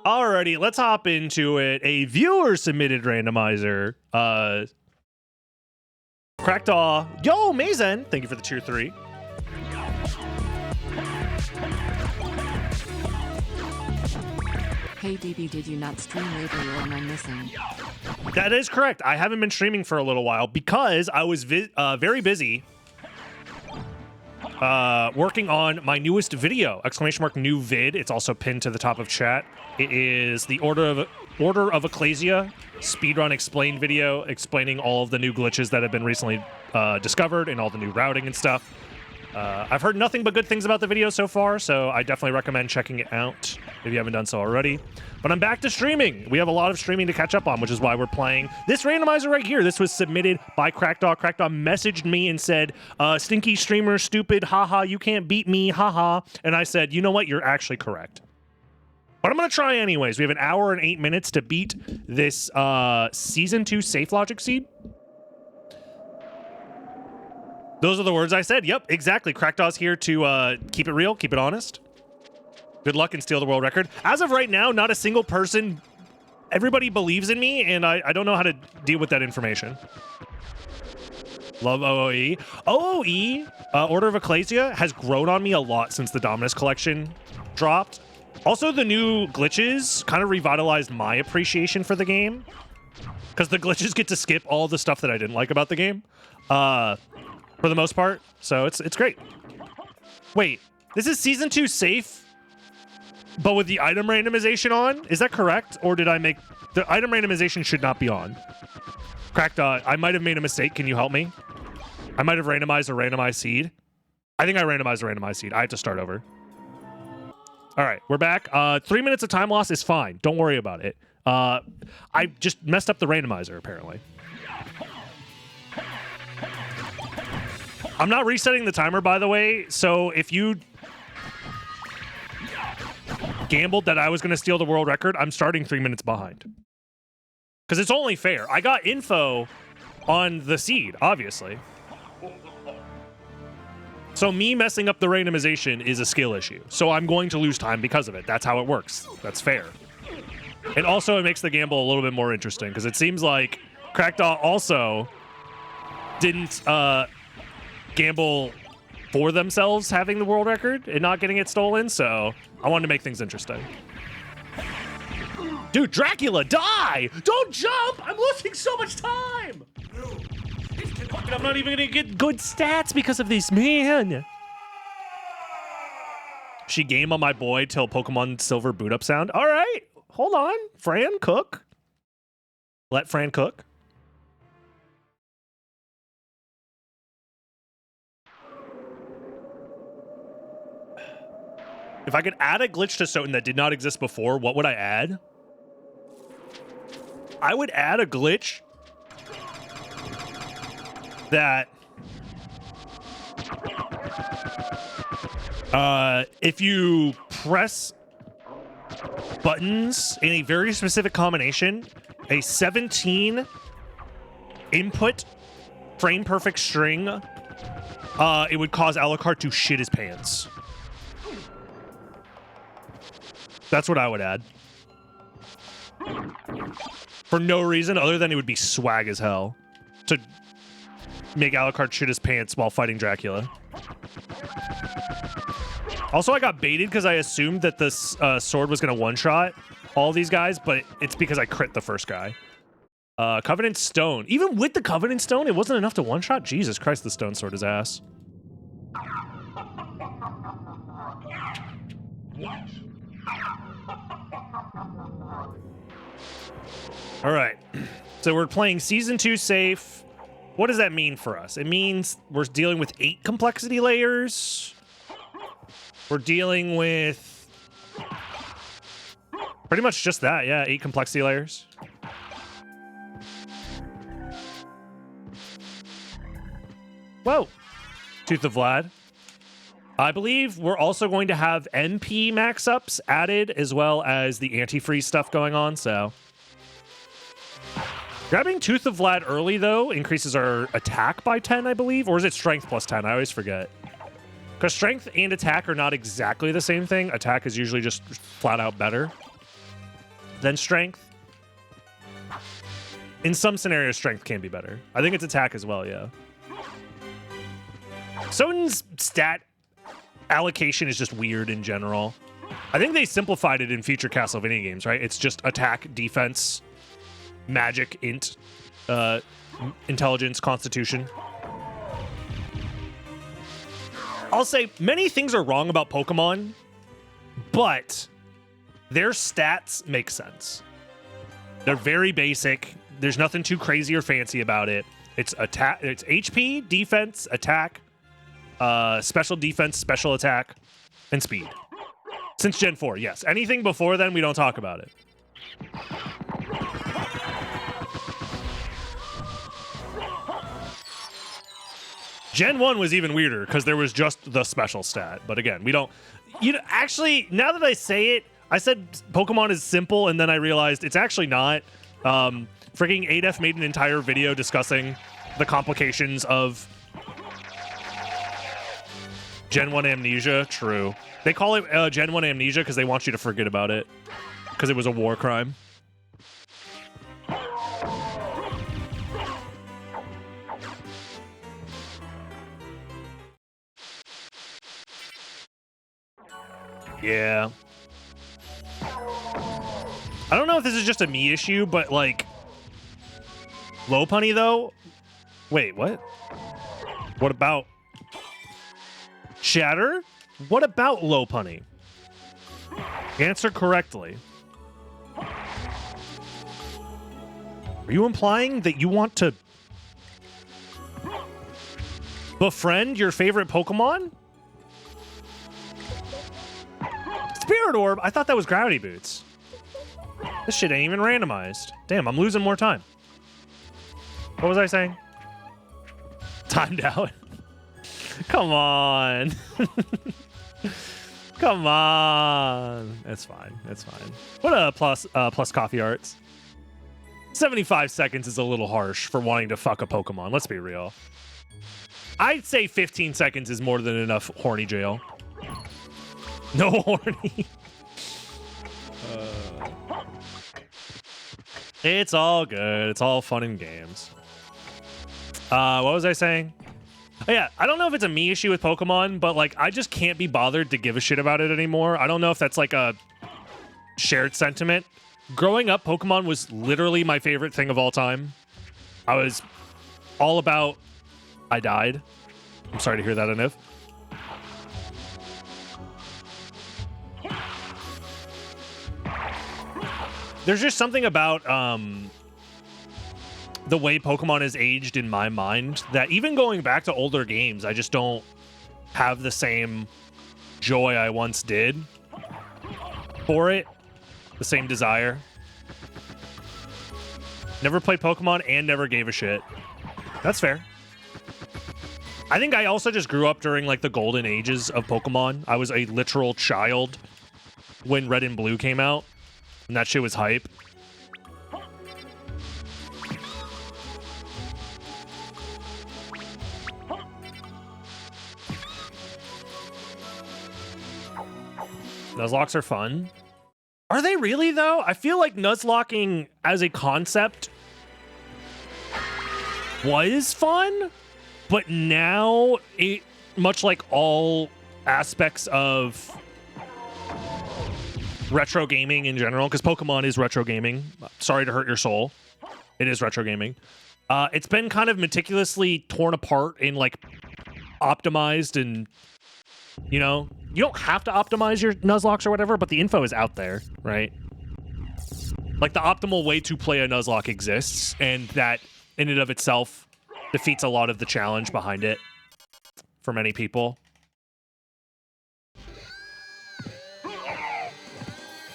Alrighty, let's hop into it. A viewer-submitted randomizer. Crackdaw. Yo, Mazen. Thank you for the tier 3. Hey DB, did you not stream lately or am I missing? That is correct. I haven't been streaming for a little while because I was very busy working on my newest video, ! New vid. It's also pinned to the top of chat. It is the Order of Ecclesia speedrun explained video explaining all of the new glitches that have been recently discovered and all the new routing and stuff. I've heard nothing but good things about the video so far, so I definitely recommend checking it out if you haven't done so already. But I'm back to streaming. We have a lot of streaming to catch up on, which is why we're playing this randomizer right here. This was submitted by Crackdaw. Crackdaw messaged me and said, stinky streamer, stupid, haha, you can't beat me, haha. And I said, you know what, you're actually correct. But I'm going to try anyways. We have an hour and 8 minutes to beat this Season 2 Safe Logic Seed. Those are the words I said. Yep, exactly. Crackdaw's here to keep it real, keep it honest. Good luck and steal the world record. As of right now, not a single person, everybody believes in me, and I don't know how to deal with that information. Love OOE. OOE, Order of Ecclesia, has grown on me a lot since the Dominus collection dropped. Also, the new glitches kind of revitalized my appreciation for the game, because the glitches get to skip all the stuff that I didn't like about the game, for the most part. So it's great. Wait, this is Season 2 safe, but with the item randomization on? Is that correct? Or did I make... The item randomization should not be on. Crackdaw, I might have made a mistake. Can you help me? I might have randomized a randomized seed. I think I randomized a randomized seed. I have to start over. All right, we're back. 3 minutes of time loss is fine. Don't worry about it. I just messed up the randomizer, apparently. I'm not resetting the timer, by the way, so if you gambled that I was going to steal the world record, I'm starting 3 minutes behind. Because it's only fair. I got info on the seed, obviously. So me messing up the randomization is a skill issue. So I'm going to lose time because of it. That's how it works. That's fair. And also it makes the gamble a little bit more interesting, because it seems like Crackdaw also didn't gamble for themselves having the world record and not getting it stolen, so I wanted to make things interesting. Dude, Dracula, die! Don't jump! I'm losing so much time! I'm not even gonna get good stats because of this, man! She game on my boy till Pokemon Silver boot up sound. Alright, hold on. Fran, cook. Let Fran cook. If I could add a glitch to SotN that did not exist before, what would I add? I would add a glitch that if you press buttons in a very specific combination, a 17 input frame perfect string, it would cause Alucard to shit his pants. That's what I would add. For no reason other than it would be swag as hell to make Alucard shit his pants while fighting Dracula. Also, I got baited because I assumed that this sword was going to one-shot all these guys, but it's because I crit the first guy. Covenant Stone. Even with the Covenant Stone, it wasn't enough to one-shot? Jesus Christ, the Stone Sword is ass. All right, so we're playing Season 2 safe. What does that mean for us? It means we're dealing with 8 complexity layers. We're dealing with pretty much just that, yeah, 8 complexity layers. Whoa, Tooth of Vlad. I believe we're also going to have MP max-ups added, as well as the antifreeze stuff going on, so... Grabbing Tooth of Vlad early, though, increases our attack by 10, I believe. Or is it strength plus 10? I always forget. Because strength and attack are not exactly the same thing. Attack is usually just flat out better. than strength. In some scenarios, strength can be better. I think it's attack as well, yeah. SotN's stat allocation is just weird in general. I think they simplified it in future Castlevania games, right? It's just attack, defense, magic, int, intelligence, constitution. I'll say many things are wrong about Pokemon, but their stats make sense. They're very basic. There's nothing too crazy or fancy about it. It's attack. It's HP, defense, attack, special defense, special attack, and speed. Since Gen 4, yes. Anything before then, we don't talk about it. Gen 1 was even weirder because there was just the special stat. But again, we don't... You know, actually, now that I say it, I said Pokemon is simple, and then I realized it's actually not. Freaking ADEF made an entire video discussing the complications of Gen 1 amnesia. True. They call it Gen 1 amnesia because they want you to forget about it. Because it was a war crime. Yeah. I don't know if this is just a me issue, but like... Lopunny, though? Wait, what? What about... Shatter? What about Lopunny? Answer correctly. Are you implying that you want to... befriend your favorite Pokemon? Spirit Orb? I thought that was Gravity Boots. This shit ain't even randomized. Damn, I'm losing more time. What was I saying? Timed out. Come on. Come on. It's fine. It's fine. What a plus coffee arts. 75 seconds is a little harsh for wanting to fuck a Pokemon. Let's be real. I'd say 15 seconds is more than enough horny jail. No horny. It's all good. It's all fun and games. What was I saying? Oh, yeah, I don't know if it's a me issue with Pokemon, but like I just can't be bothered to give a shit about it anymore. I don't know if that's like a shared sentiment. Growing up, Pokemon was literally my favorite thing of all time. I was all about... I died. I'm sorry to hear that, Anif. There's just something about the way Pokemon has aged in my mind that even going back to older games, I just don't have the same joy I once did for it. The same desire. Never played Pokemon and never gave a shit. That's fair. I think I also just grew up during like the golden ages of Pokemon. I was a literal child when Red and Blue came out, and that shit was hype. Nuzlocks are fun. Are they really, though? I feel like Nuzlocking as a concept was fun, but now it, much like all aspects of retro gaming in general, because Pokemon is retro gaming. Sorry to hurt your soul. It is retro gaming. It's been kind of meticulously torn apart and like optimized, and you know, you don't have to optimize your Nuzlocks or whatever, but the info is out there, right? Like the optimal way to play a Nuzlocke exists, and that in and of itself defeats a lot of the challenge behind it for many people.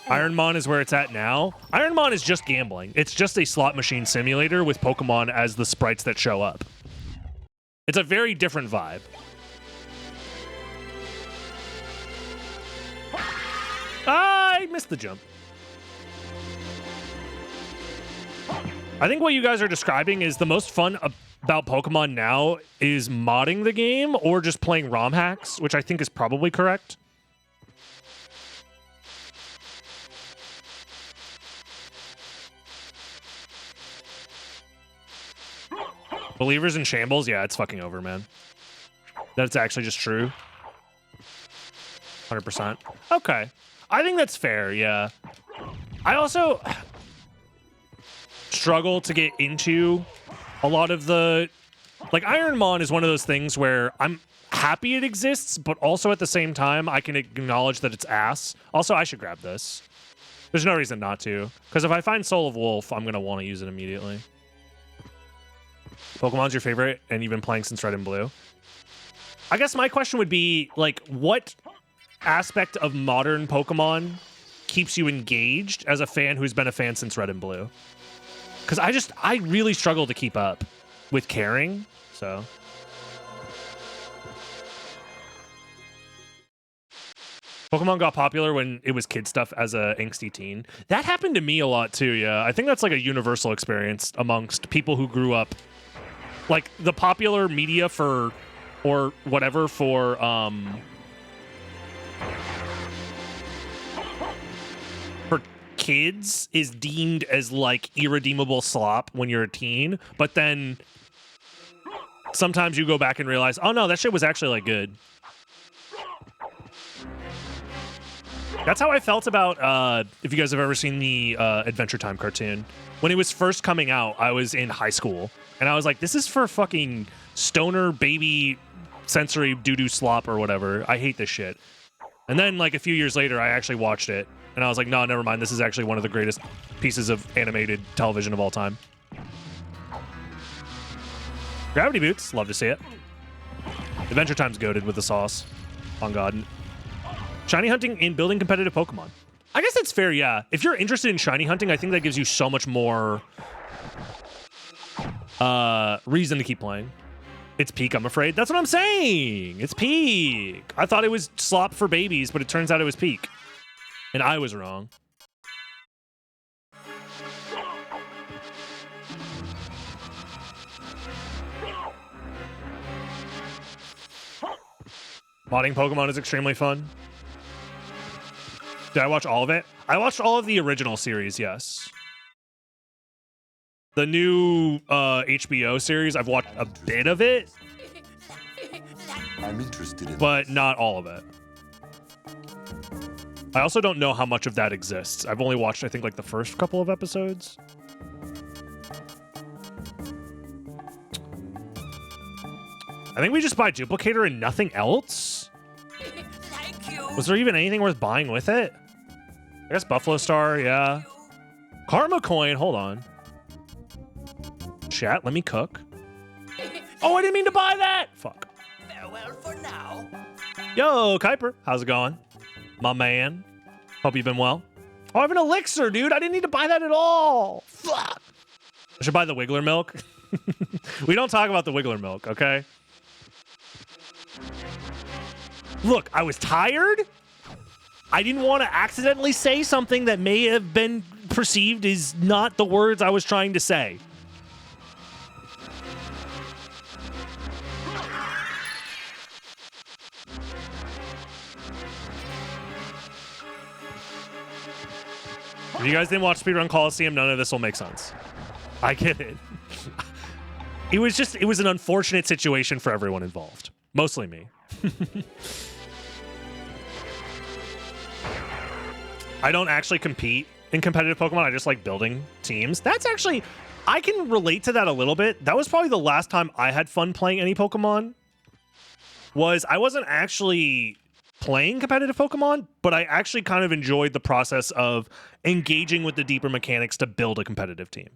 Ironmon is where it's at now. Ironmon is just gambling. It's just a slot machine simulator with Pokemon as the sprites that show up. It's a very different vibe. I missed the jump. I think what you guys are describing is the most fun about Pokemon now is modding the game or just playing ROM hacks, which I think is probably correct. Believers in shambles? Yeah, it's fucking over, man. That's actually just true. 100%. Okay. I think that's fair, yeah. I also struggle to get into a lot of the... Like, Iron Mon is one of those things where I'm happy it exists, but also at the same time, I can acknowledge that it's ass. Also, I should grab this. There's no reason not to. Because if I find Soul of Wolf, I'm going to want to use it immediately. Pokemon's your favorite, and you've been playing since Red and Blue. I guess my question would be, like, what aspect of modern Pokemon keeps you engaged as a fan who's been a fan since Red and Blue? Because I really struggle to keep up with caring, so... Pokemon got popular when it was kid stuff as a angsty teen. That happened to me a lot too, yeah. I think that's like a universal experience amongst people who grew up. Like, the popular media for, or whatever, for kids is deemed as, like, irredeemable slop when you're a teen. But then sometimes you go back and realize, oh no, that shit was actually, like, good. That's how I felt about, if you guys have ever seen the Adventure Time cartoon. When it was first coming out, I was in high school. And I was like, this is for fucking stoner baby sensory doo-doo slop or whatever. I hate this shit. And then, like, a few years later, I actually watched it. And I was like, no, never mind. This is actually one of the greatest pieces of animated television of all time. Gravity Boots. Love to see it. Adventure Time's goated with the sauce. On God. Shiny hunting and building competitive Pokemon. I guess that's fair, yeah. If you're interested in shiny hunting, I think that gives you so much more reason to keep playing. It's peak, I'm afraid. That's what I'm saying. It's peak. I thought it was slop for babies, but it turns out it was peak. And I was wrong. Modding Pokemon is extremely fun. Did I watch all of it? I watched all of the original series, yes. The new HBO series, I've watched a bit of it. I'm interested in but not all of it. I also don't know how much of that exists. I've only watched, I think, like the first couple of episodes. I think we just buy Duplicator and nothing else? Thank you. Was there even anything worth buying with it? I guess Buffalo Star, yeah. Karma Coin, hold on. Chat, let me cook. Oh, I didn't mean to buy that! Fuck. Farewell for now. Yo, Kuiper, how's it going? My man. Hope you've been well. Oh, I have an elixir, dude. I didn't need to buy that at all. Fuck. I should buy the Wiggler milk. We don't talk about the Wiggler milk, okay? Look, I was tired. I didn't want to accidentally say something that may have been perceived as not the words I was trying to say. If you guys didn't watch Speedrun Coliseum, none of this will make sense. I get it. It was an unfortunate situation for everyone involved. Mostly me. I don't actually compete in competitive Pokemon. I just like building teams. That's actually, I can relate to that a little bit. That was probably the last time I had fun playing any Pokemon. I wasn't actually playing competitive Pokemon, but I actually kind of enjoyed the process of engaging with the deeper mechanics to build a competitive team.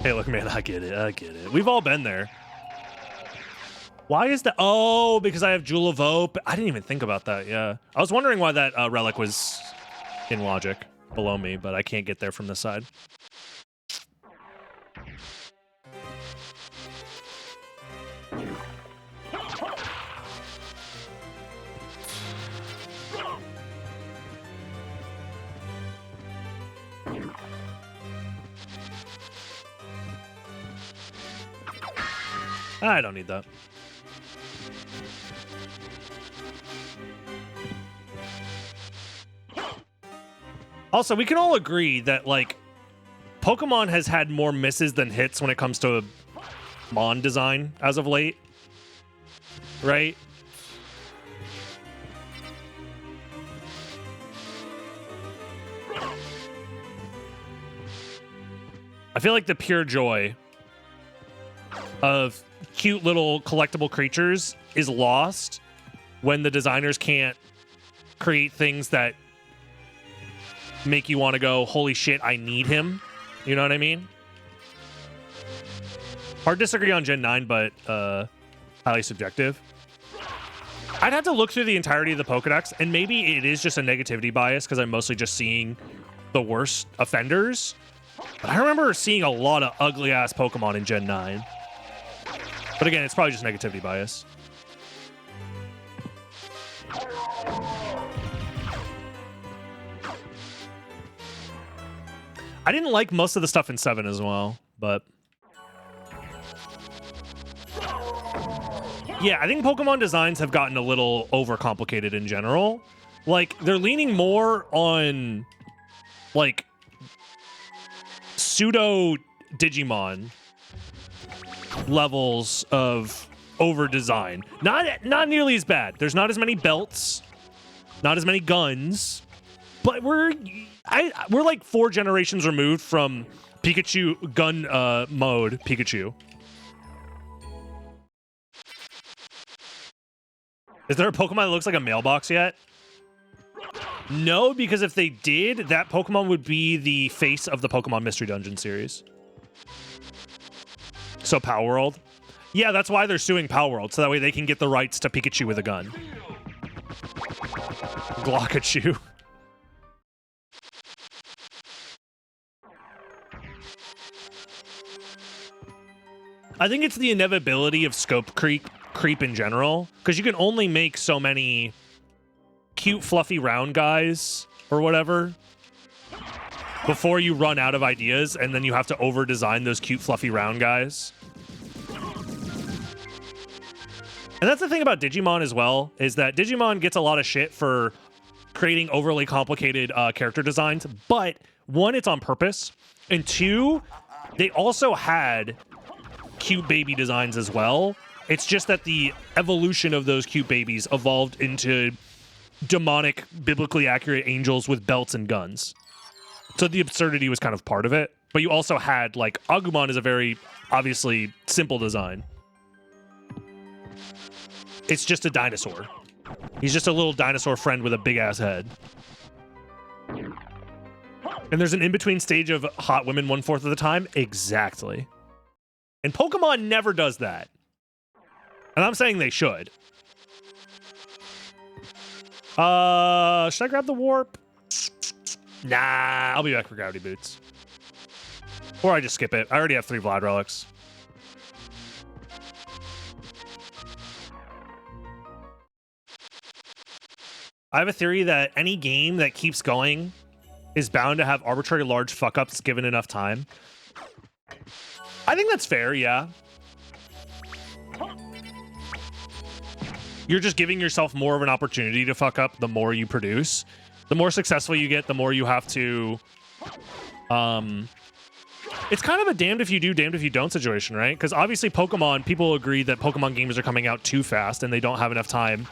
Hey, look, man, I get it. I get it. We've all been there. Why is that? Oh, because I have Jewel of Hope. I didn't even think about that, yeah. I was wondering why that relic was in logic below me, but I can't get there from this side. I don't need that. Also, we can all agree that, like, Pokemon has had more misses than hits when it comes to Mon design as of late. Right? I feel like the pure joy of cute little collectible creatures is lost when the designers can't create things that make you want to go, holy shit, I need him. You know what I mean? Hard to disagree on Gen 9, but highly subjective. I'd have to look through the entirety of the Pokedex, and maybe it is just a negativity bias because I'm mostly just seeing the worst offenders. But I remember seeing a lot of ugly-ass Pokemon in Gen 9. But again, it's probably just negativity bias. I didn't like most of the stuff in 7 as well, but... yeah, I think Pokemon designs have gotten a little overcomplicated in general. Like, they're leaning more on, like, pseudo Digimon levels of over-design. Not nearly as bad. There's not as many belts, not as many guns, but we're like 4 generations removed from Pikachu gun mode Pikachu. Is there a Pokemon that looks like a mailbox yet? No, because if they did, that Pokemon would be the face of the Pokemon Mystery Dungeon series. So Power World. Yeah, that's why they're suing Power World, so that way they can get the rights to Pikachu with a gun. Glockachu. I think it's the inevitability of scope creep in general, because you can only make so many cute, fluffy, round guys or whatever before you run out of ideas, and then you have to over-design those cute, fluffy, round guys. And that's the thing about Digimon as well, is that Digimon gets a lot of shit for creating overly complicated character designs, but one, it's on purpose, and two, they also had cute baby designs as well. It's just that the evolution of those cute babies evolved into demonic, biblically accurate angels with belts and guns. So the absurdity was kind of part of it. But you also had, like, Agumon is a very, obviously, simple design. It's just a dinosaur. He's just a little dinosaur friend with a big-ass head. And there's an in-between stage of hot women 1/4 of the time? Exactly. And Pokemon never does that. And I'm saying they should. Should I grab the warp? Nah, I'll be back for Gravity Boots. Or I just skip it. I already have 3 Vlad Relics. I have a theory that any game that keeps going is bound to have arbitrary large fuck-ups given enough time. I think that's fair, yeah. You're just giving yourself more of an opportunity to fuck up the more you produce. The more successful you get, the more you have to... It's kind of a damned if you do, damned if you don't situation, right? Because obviously Pokemon, people agree that Pokemon games are coming out too fast and they don't have enough time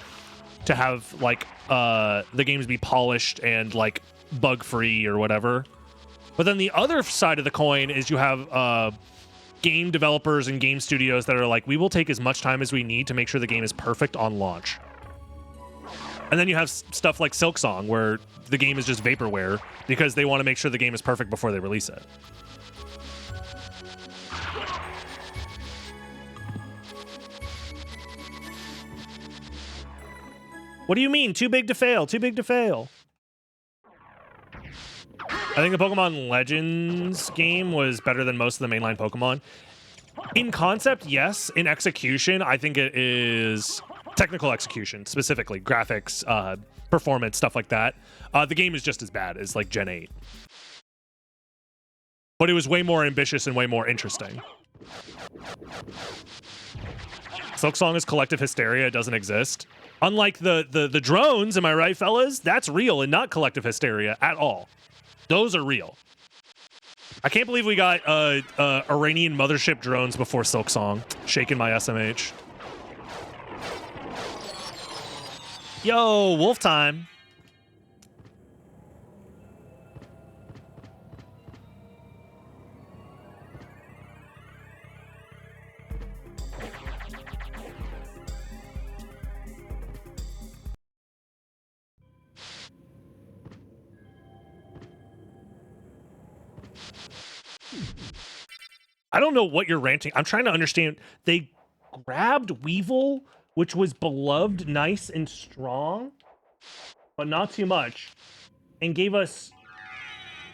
to have, like, the games be polished and, like, bug-free or whatever. But then the other side of the coin is you have game developers and game studios that are like, we will take as much time as we need to make sure the game is perfect on launch. And then you have stuff like Silksong, where the game is just vaporware because they want to make sure the game is perfect before they release it. What do you mean? Too big to fail. Too big to fail. I think the Pokemon Legends game was better than most of the mainline Pokemon. In concept, yes. In execution, I think it is technical execution, specifically graphics, performance, stuff like that. The game is just as bad as, like, Gen 8. But it was way more ambitious and way more interesting. Silksong is collective hysteria. It doesn't exist. Unlike the drones, am I right, fellas? That's real and not collective hysteria at all. Those are real. I can't believe we got Iranian mothership drones before Silk Song. Shaking my SMH. Yo, wolf time. I don't know what you're ranting. I'm trying to understand. They grabbed Weevil, which was beloved, nice, and strong, but not too much, and gave us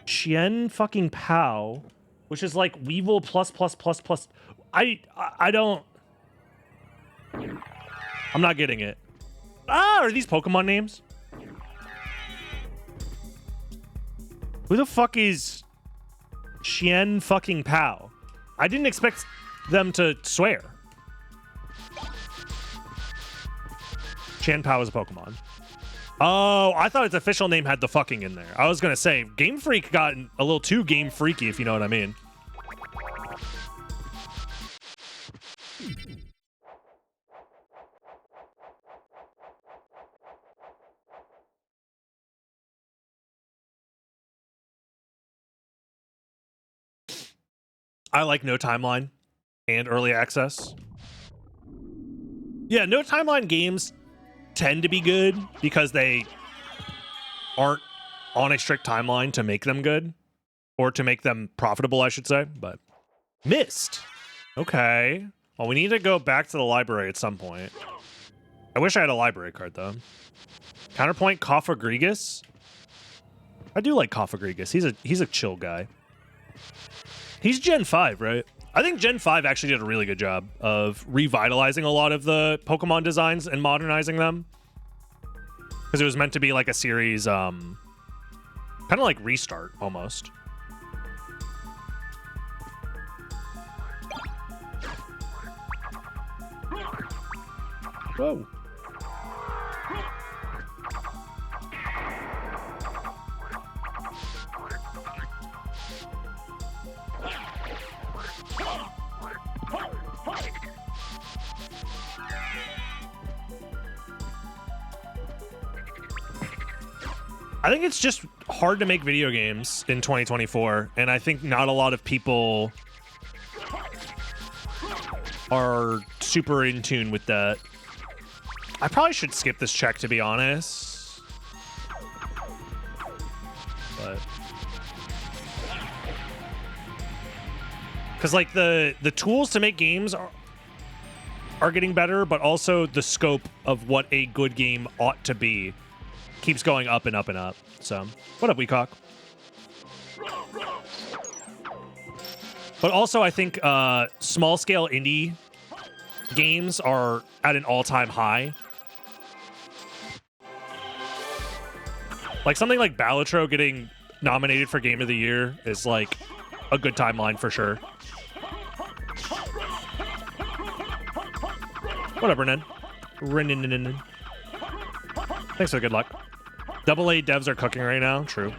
Chien fucking Pow, which is like Weevil plus. I don't. I'm not getting it. Ah, are these Pokemon names? Who the fuck is Chien fucking Pow? I didn't expect them to swear. Chien Pow is a Pokemon. Oh, I thought its official name had the fucking in there. I was gonna say, Game Freak got a little too Game Freaky, if you know what I mean. I like no timeline and early access. Yeah, no timeline games tend to be good because they aren't on a strict timeline to make them good, or to make them profitable, I should say. But missed. Okay. Well, we need to go back to the library at some point. I wish I had a library card though. Counterpoint Koffagrigus. I do like Koffagrigus. He's a chill guy. He's Gen 5, right? I think Gen 5 actually did a really good job of revitalizing a lot of the Pokemon designs and modernizing them. Because it was meant to be like a series, kind of like Restart, almost. Whoa. I think it's just hard to make video games in 2024, and I think not a lot of people are super in tune with that. I probably should skip this check, to be honest. But because like the tools to make games are getting better, but also the scope of what a good game ought to be keeps going up and up and up. So, what up, Weecock? But also, I think small-scale indie games are at an all-time high. Like, something like Balatro getting nominated for Game of the Year is, like, a good timeline for sure. Whatever, Nen. Rin-nin-nin-nin. Thanks for the good luck. AA devs are cooking right now. True.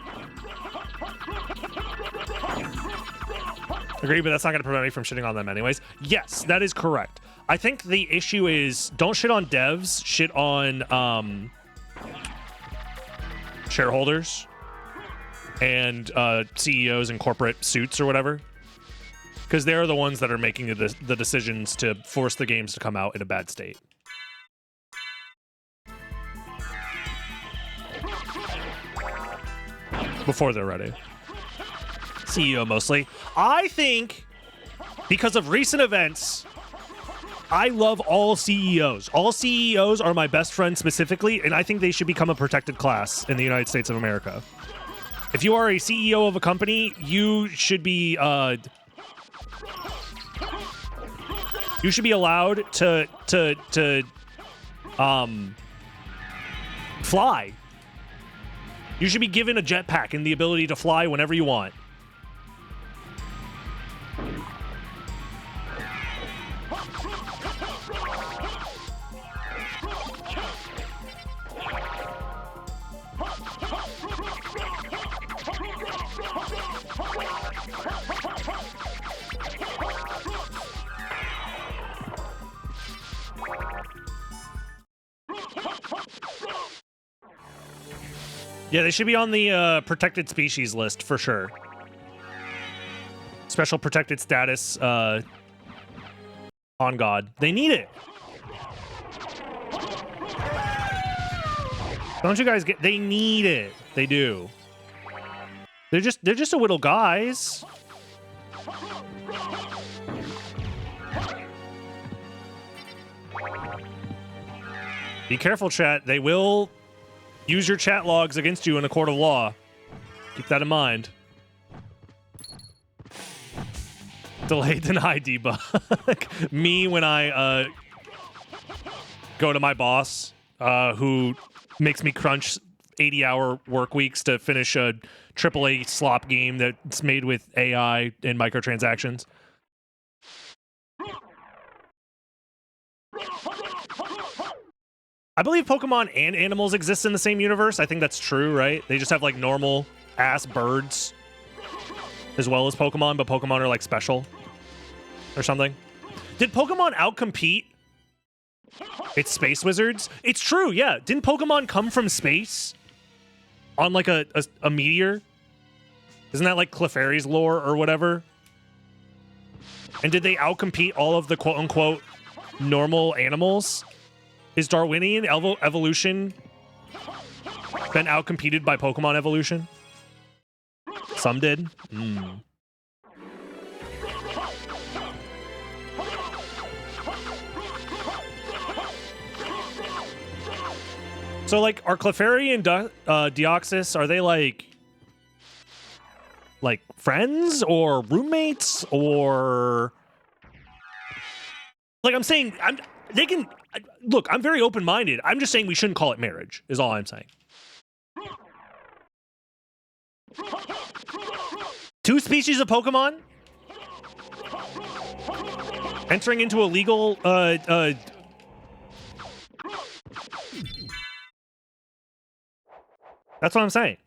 Agree, but that's not going to prevent me from shitting on them anyways. Yes, that is correct. I think the issue is don't shit on devs, shit on shareholders and CEOs in corporate suits or whatever. Because they're the ones that are making the decisions to force the games to come out in a bad state. Before they're ready. CEO mostly. I think because of recent events, I love all CEOs. All CEOs are my best friends specifically, and I think they should become a protected class in the United States of America. If you are a CEO of a company, you should be allowed to fly. You should be given a jetpack and the ability to fly whenever you want. Yeah, they should be on the protected species list for sure. Special protected status on God. They need it. Don't you guys get? They need it. They do. They're just a little guys. Be careful, chat. They will use your chat logs against you in a court of law. Keep that in mind. Delay, deny, debug. Me when I go to my boss, who makes me crunch 80-hour work weeks to finish a AAA slop game that's made with AI and microtransactions. I believe Pokemon and animals exist in the same universe. I think that's true, right? They just have like normal ass birds as well as Pokemon, but Pokemon are like special or something. Did Pokemon outcompete its space wizards? It's true, yeah. Didn't Pokemon come from space on like a meteor? Isn't that like Clefairy's lore or whatever? And did they outcompete all of the quote-unquote normal animals? Is Darwinian evolution been outcompeted by Pokemon evolution? Some did. So, like, are Clefairy and Deoxys, are they like friends or roommates or like I'm saying they can look, I'm very open-minded. I'm just saying we shouldn't call it marriage is all I'm saying. Two species of Pokemon entering into a legal that's what I'm saying.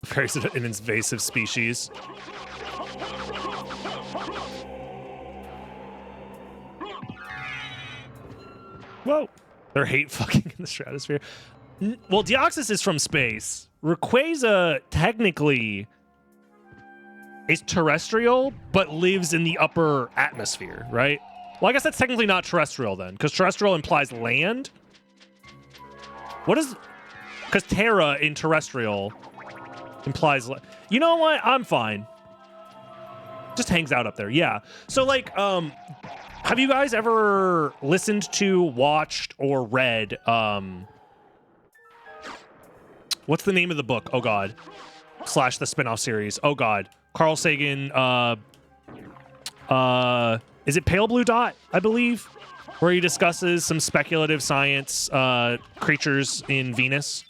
Fairies an invasive species. Whoa. They're hate fucking in the stratosphere. Well, Deoxys is from space. Rayquaza technically is terrestrial, but lives in the upper atmosphere, right? Well, I guess that's technically not terrestrial then, because terrestrial implies land. What is... Because terra in terrestrial implies... You know what? I'm fine. Just hangs out up there. Yeah. So, like, have you guys ever listened to, watched, or read, what's the name of the book? Oh, God. / the spin-off series. Oh, God. Carl Sagan, is it Pale Blue Dot, I believe? Where he discusses some speculative science creatures in Venus.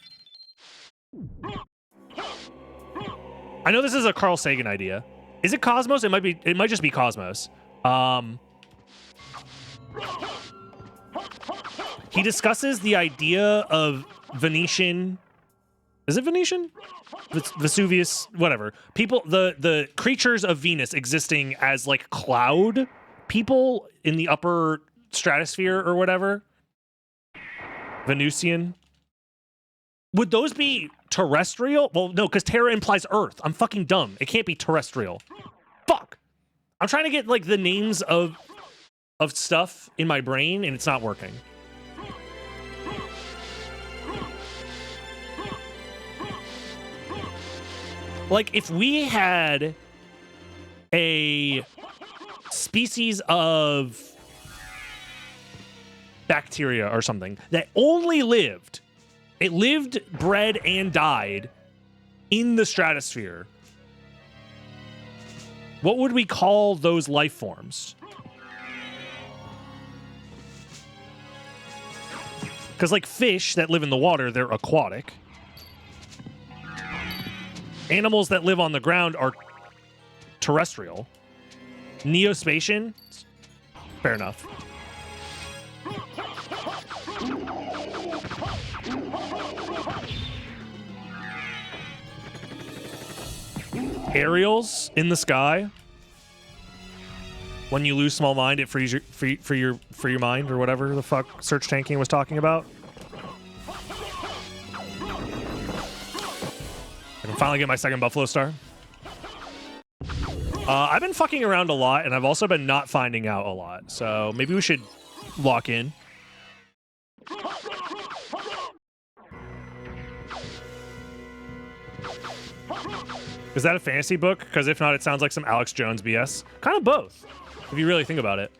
I know this is a Carl Sagan idea. Is it Cosmos? It might just be Cosmos. He discusses the idea of Venetian. Is it Venetian? Vesuvius, whatever. People, the creatures of Venus existing as like cloud people in the upper stratosphere or whatever. Venusian. Would those be terrestrial? Well, no, because terra implies Earth. I'm fucking dumb. It can't be terrestrial. Fuck. I'm trying to get like the names of stuff in my brain and it's not working. Like if we had a species of bacteria or something that only lived, it lived, bred, and died in the stratosphere, what would we call those life forms? Because like fish that live in the water, they're aquatic. Animals that live on the ground are terrestrial. Neospatian? Fair enough. Aerials in the sky? When you lose small mind, it frees your for your mind or whatever the fuck search tanking was talking about. I can finally get my second Buffalo Star. I've been fucking around a lot, and I've also been not finding out a lot. So maybe we should lock in. Is that a fantasy book? Because if not, it sounds like some Alex Jones BS. Kind of both, if you really think about it.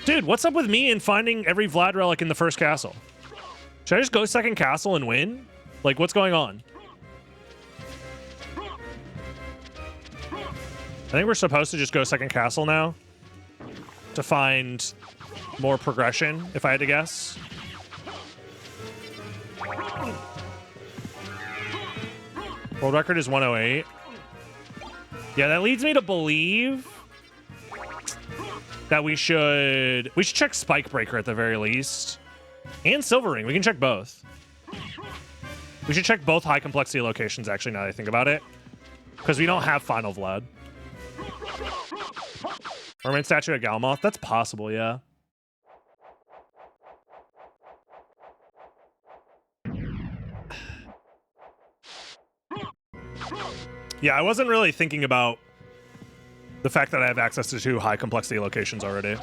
Dude, what's up with me and finding every Vlad relic in the first castle? Should I just go second castle and win? Like, what's going on? I think we're supposed to just go second castle now to find more progression, if I had to guess. World record is 108. Yeah, that leads me to believe that we should check Spike Breaker at the very least. And Silver Ring. We can check both. We should check both high complexity locations, actually, now that I think about it. Because we don't have Final Vlad. Ornament Statue at Galmoth? That's possible, yeah. Yeah, I wasn't really thinking about the fact that I have access to 2 high complexity locations already.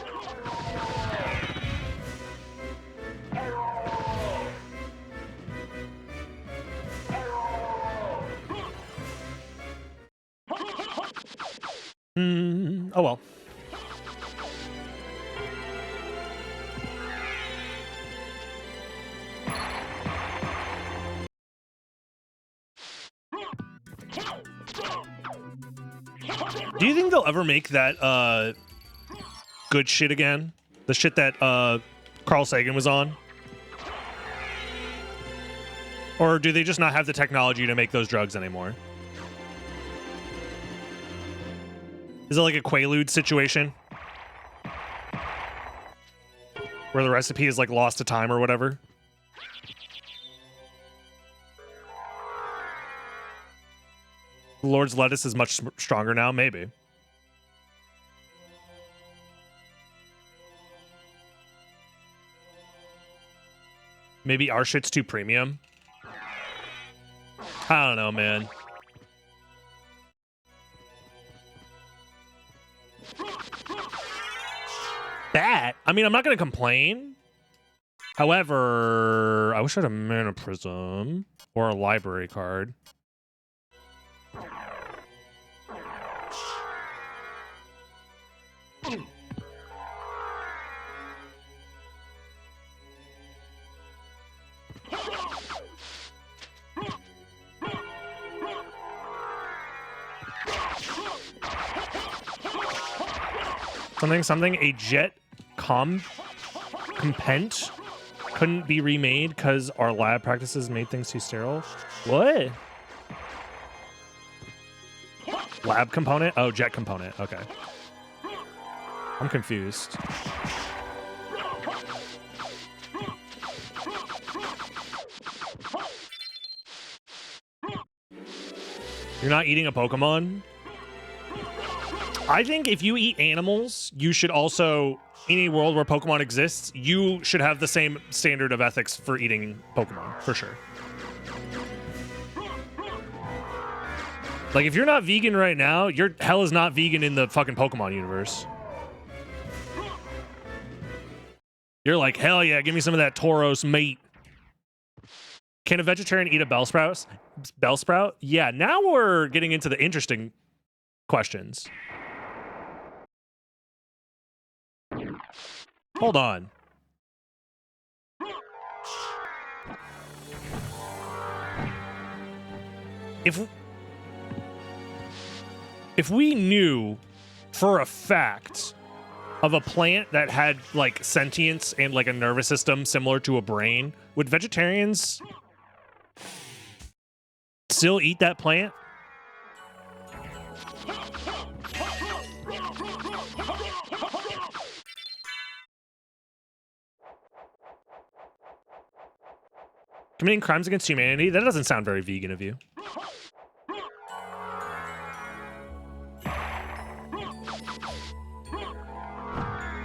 Oh well. Do you think they'll ever make that good shit again? The shit that Carl Sagan was on? Or do they just not have the technology to make those drugs anymore? Is it like a Quaalude situation? Where the recipe is like lost to time or whatever? The Lord's lettuce is much stronger now, maybe. Maybe our shit's too premium? I don't know, man. That, I mean, I'm not going to complain. However, I wish I had a Mana Prism or a library card. Something, a jet compent couldn't be remade because our lab practices made things too sterile. What? Lab component? Oh, jet component. Okay. I'm confused. You're not eating a Pokemon? I think if you eat animals, you should also, in a world where Pokemon exists, you should have the same standard of ethics for eating Pokemon, for sure. Like, if you're not vegan right now, your hell is not vegan in the fucking Pokemon universe. You're like, hell yeah, give me some of that Tauros meat. Can a vegetarian eat a Bellsprout? Bellsprout? Yeah, now we're getting into the interesting questions. Hold on. If we knew for a fact of a plant that had like sentience and like a nervous system similar to a brain, would vegetarians still eat that plant? Committing crimes against humanity? That doesn't sound very vegan of you.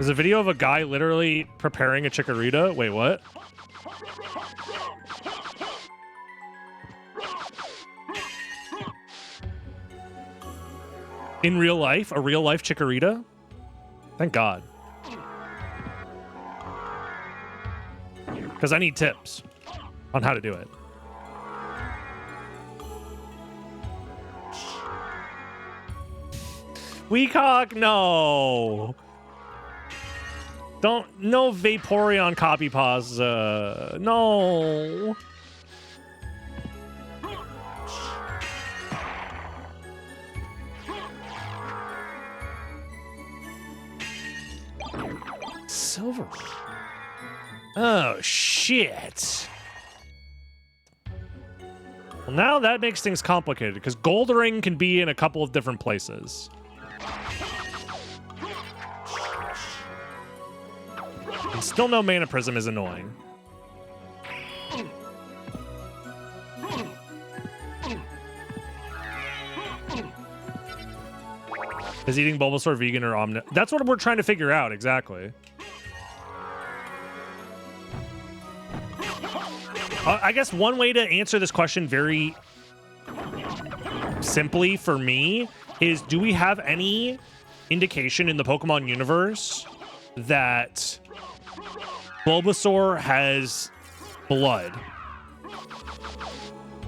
There's a video of a guy literally preparing a chikorita. Wait, what? In real life? A real life chikorita? Thank God. Because I need tips on how to do it. Weacock, no. No Vaporeon copy pause. No. Silver. Oh, shit. Well, now that makes things complicated because Goldring can be in a couple of different places. And still no Mana Prism is annoying. Is eating Bulbasaur vegan or omnivore? That's what we're trying to figure out, exactly. I guess one way to answer this question very simply for me is, do we have any indication in the Pokemon universe that Bulbasaur has blood?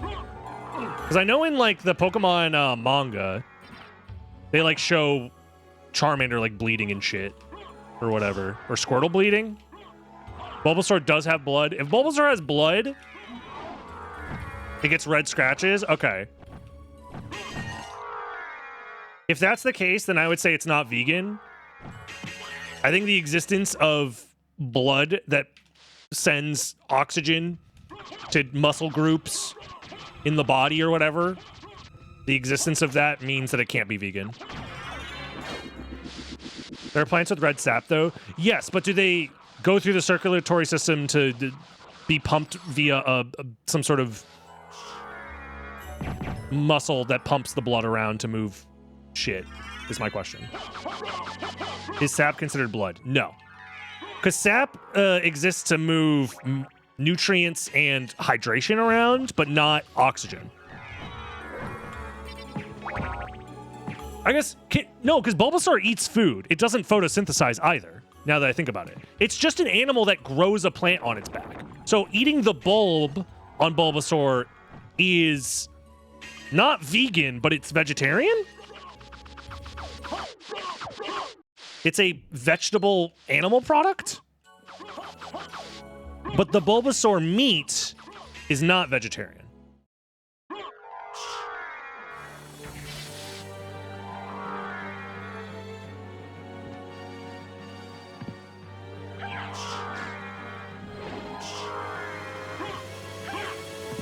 Because I know in, like, the Pokemon manga, they, like, show Charmander, like, bleeding and shit. Or whatever. Or Squirtle bleeding. Bulbasaur does have blood. If Bulbasaur has blood, it gets red scratches. Okay. If that's the case, then I would say it's not vegan. I think the existence of blood that sends oxygen to muscle groups in the body or whatever, the existence of that means that it can't be vegan. There are plants with red sap, though. Yes, but do they go through the circulatory system to be pumped via some sort of muscle that pumps the blood around to move shit, is my question. Is sap considered blood? No. Because sap exists to move nutrients and hydration around, but not oxygen. I guess, no, because Bulbasaur eats food. It doesn't photosynthesize either, now that I think about it. It's just an animal that grows a plant on its back. So eating the bulb on Bulbasaur is not vegan, but it's vegetarian? It's a vegetable animal product? But the Bulbasaur meat is not vegetarian.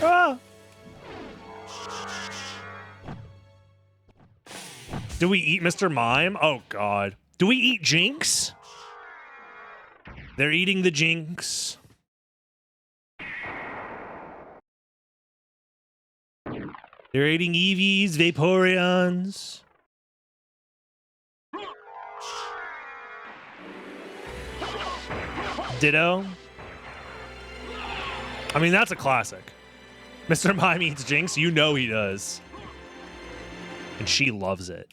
Ah! Do we eat Mr. Mime? Oh, God. Do we eat Jinx? They're eating the Jinx. They're eating Eevees, Vaporeons. Ditto. I mean, that's a classic. Mr. Mime eats Jinx. You know he does. And she loves it.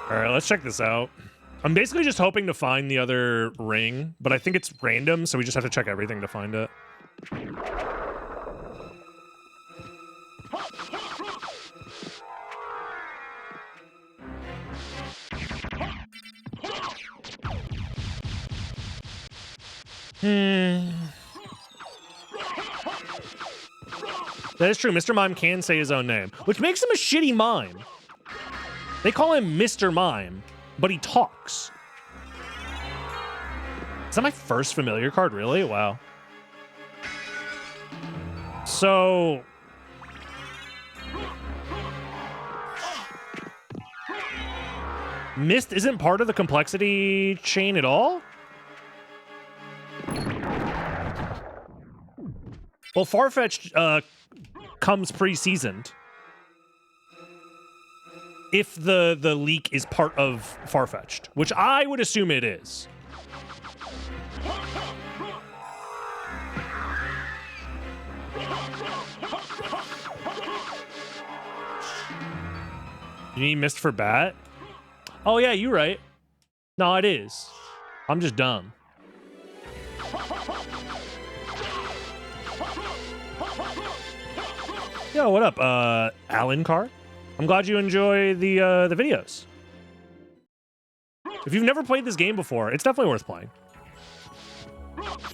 All right, let's check this out. I'm basically just hoping to find the other ring, but I think it's random, so we just have to check everything to find it. That is true. Mr. Mime can say his own name, which makes him a shitty mime. They call him Mr. Mime, but he talks. Is that my first familiar card? Really? Wow. So... Mist isn't part of the complexity chain at all? Well, Farfetch'd comes pre-seasoned. If the leak is part of Farfetch'd, which I would assume it is. You need Mist for Bat? Oh yeah, you're right. No, it is. I'm just dumb. Yo, what up, Alan Carr? I'm glad you enjoy the videos. If you've never played this game before, it's definitely worth playing.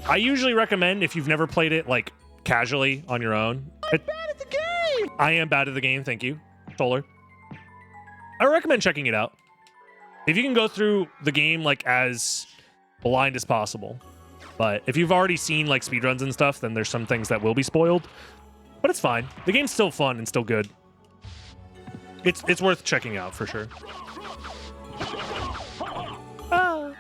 I usually recommend if you've never played it like casually on your own. I'm bad at the game. I am bad at the game. Thank you, Solar. I recommend checking it out. If you can go through the game like as blind as possible. But if you've already seen like speedruns and stuff, then there's some things that will be spoiled. But it's fine. The game's still fun and still good. It's worth checking out for sure. Ah.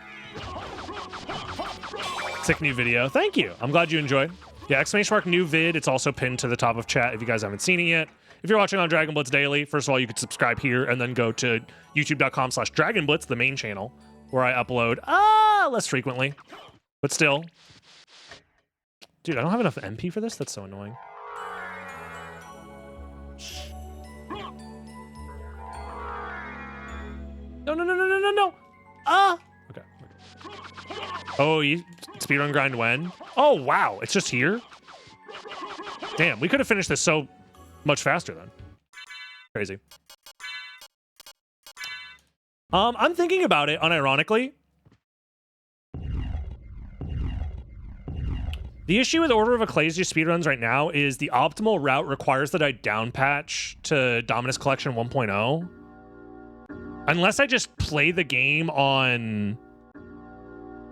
Sick new video. Thank you. I'm glad you enjoyed. Yeah, ! new vid. It's also pinned to the top of chat if you guys haven't seen it yet. If you're watching on Dragon Blitz Daily, first of all, you could subscribe here and then go to youtube.com/DragonBlitz, the main channel, where I upload less frequently. But still. Dude, I don't have enough MP for this? That's so annoying. No. Okay. Oh, you speedrun grind when? Oh, wow. It's just here? Damn, we could have finished this so much faster then. Crazy. I'm thinking about it unironically. The issue with Order of Ecclesia speedruns right now is the optimal route requires that I downpatch to Dominus Collection 1.0. Unless I just play the game on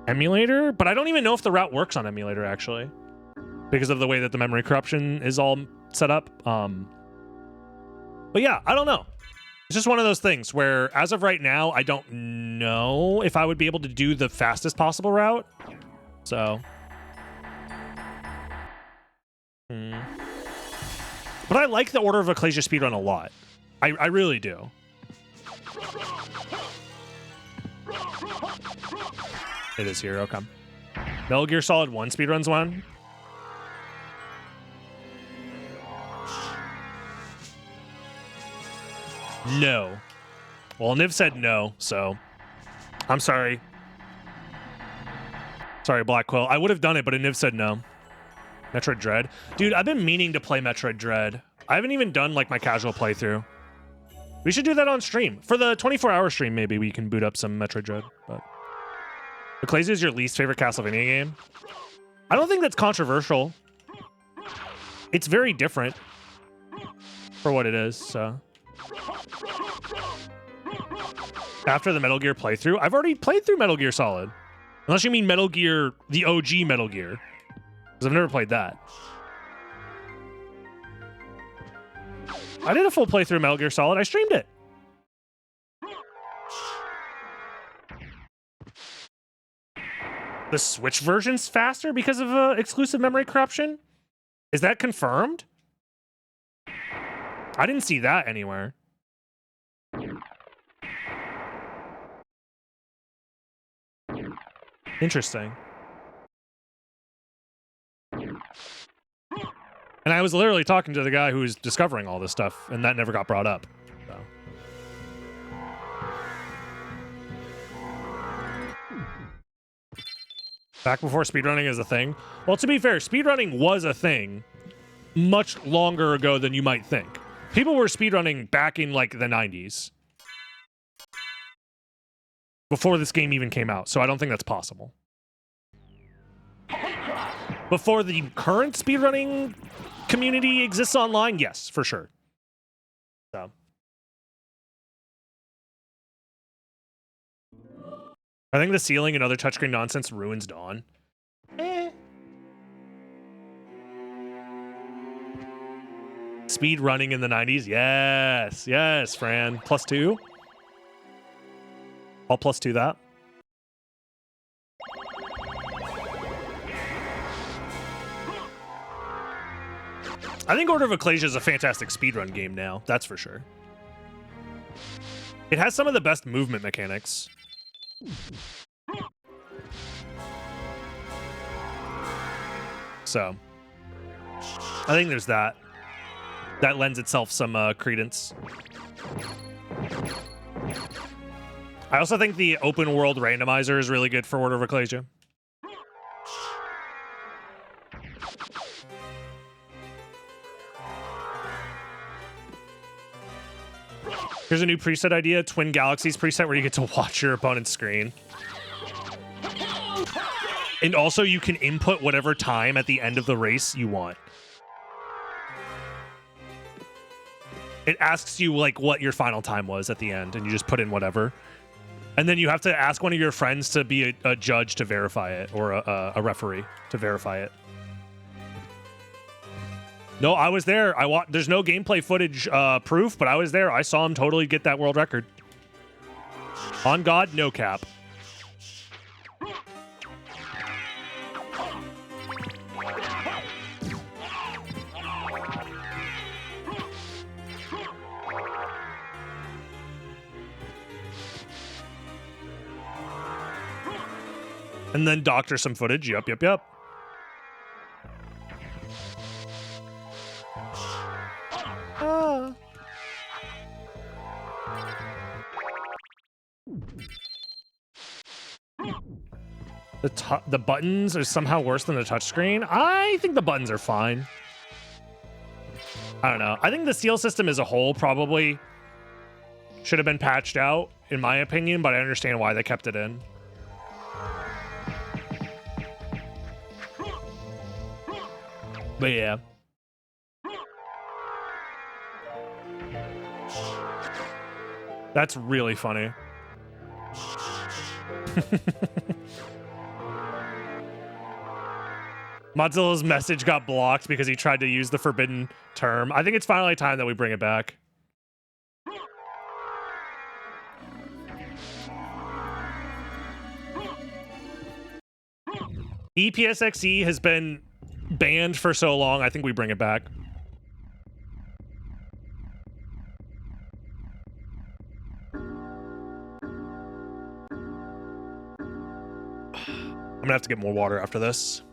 emulator, but I don't even know if the route works on emulator actually, because of the way that the memory corruption is all set up. But yeah, I don't know. It's just one of those things where, as of right now, I don't know if I would be able to do the fastest possible route. So, but I like the Order of Ecclesia speedrun a lot. I really do. It is here. Okay. Metal Gear Solid 1 speedruns one. No. Well, Niv said no, so I'm sorry. Sorry, Black Quill. I would have done it, but Niv said no. Metroid Dread. Dude, I've been meaning to play Metroid Dread. I haven't even done like my casual playthrough. We should do that on stream. For the 24-hour stream, maybe we can boot up some Metroid Dread. But Ecclesia is your least favorite Castlevania game? I don't think that's controversial. It's very different for what it is, so. After the Metal Gear playthrough, I've already played through Metal Gear Solid. Unless you mean Metal Gear, the OG Metal Gear. Because I've never played that. I did a full playthrough of Metal Gear Solid. I streamed it. The Switch version's faster because of exclusive memory corruption? Is that confirmed? I didn't see that anywhere. Interesting. And I was literally talking to the guy who was discovering all this stuff, and that never got brought up. So. Back before speedrunning is a thing? Well, to be fair, speedrunning was a thing much longer ago than you might think. People were speedrunning back in, like, the 90s. Before this game even came out, so I don't think that's possible. Before the current speedrunning community exists online, yes, for sure. So. I think the ceiling and other touchscreen nonsense ruins Dawn. Speed running in the 90s? Yes, yes, Fran. +2? I'll +2 that. I think Order of Ecclesia is a fantastic speedrun game now, that's for sure. It has some of the best movement mechanics. So, I think there's that. That lends itself some credence. I also think the open world randomizer is really good for Order of Ecclesia. Here's a new preset idea, Twin Galaxies preset, where you get to watch your opponent's screen. And also you can input whatever time at the end of the race you want. It asks you like what your final time was at the end, and you just put in whatever. And then you have to ask one of your friends to be a judge to verify it, or a referee to verify it. No, I was there. There's no gameplay footage proof, but I was there. I saw him totally get that world record. On God, no cap. And then doctor some footage. Yep. The buttons are somehow worse than the touchscreen. I think the buttons are fine. I don't know. I think the seal system as a whole probably should have been patched out, in my opinion, but I understand why they kept it in. But yeah. That's really funny. Modzilla's message got blocked because he tried to use the forbidden term. I think it's finally time that we bring it back. EPSXE has been banned for so long, I think we bring it back. I'm gonna have to get more water after this.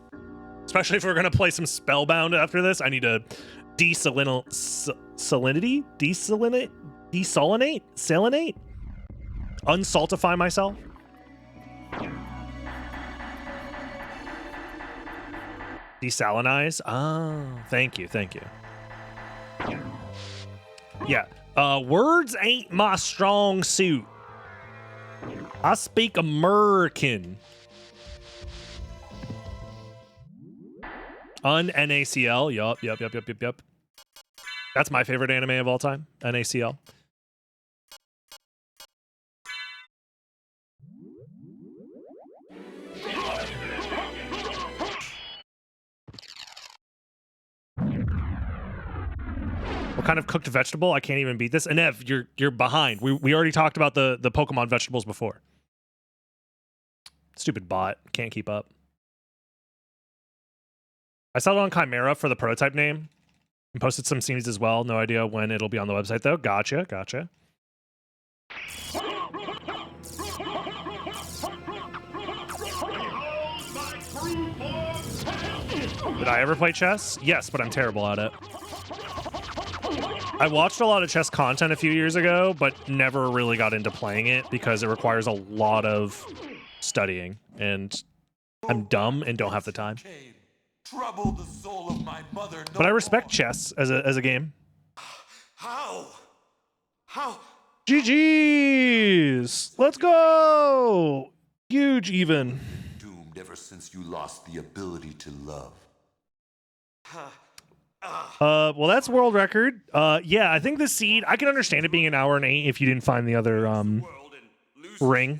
Especially if we're gonna play some Spellbound after this. I need to desalinate? Unsaltify myself? Desalinize? Oh, thank you. Yeah. Words ain't my strong suit. I speak American. NACL. Yup. That's my favorite anime of all time. NACL. What kind of cooked vegetable? I can't even beat this. And Ev, you're behind. We already talked about the Pokemon vegetables before. Stupid bot. Can't keep up. I saw it on Chimera for the prototype name and posted some scenes as well. No idea when it'll be on the website though. Gotcha. Did I ever play chess? Yes, but I'm terrible at it. I watched a lot of chess content a few years ago, but never really got into playing it because it requires a lot of studying, and I'm dumb and don't have the time. Trouble the soul of my mother. But I respect chess as a game. How? GG's! Let's go! Huge even. Doomed ever since you lost the ability to love. Well, that's world record. Yeah, I think the seed, I can understand it being an hour and 8 if you didn't find the other ring.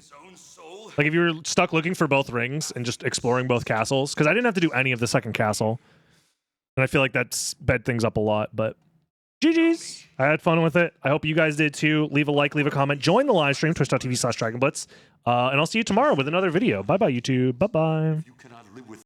Like if you were stuck looking for both rings and just exploring both castles, because I didn't have to do any of the second castle. And I feel like that sped things up a lot, but GG's. I had fun with it. I hope you guys did too. Leave a like, leave a comment. Join the live stream, twitch.tv/DragonBlitz. And I'll see you tomorrow with another video. Bye-bye, YouTube. Bye-bye. You cannot live with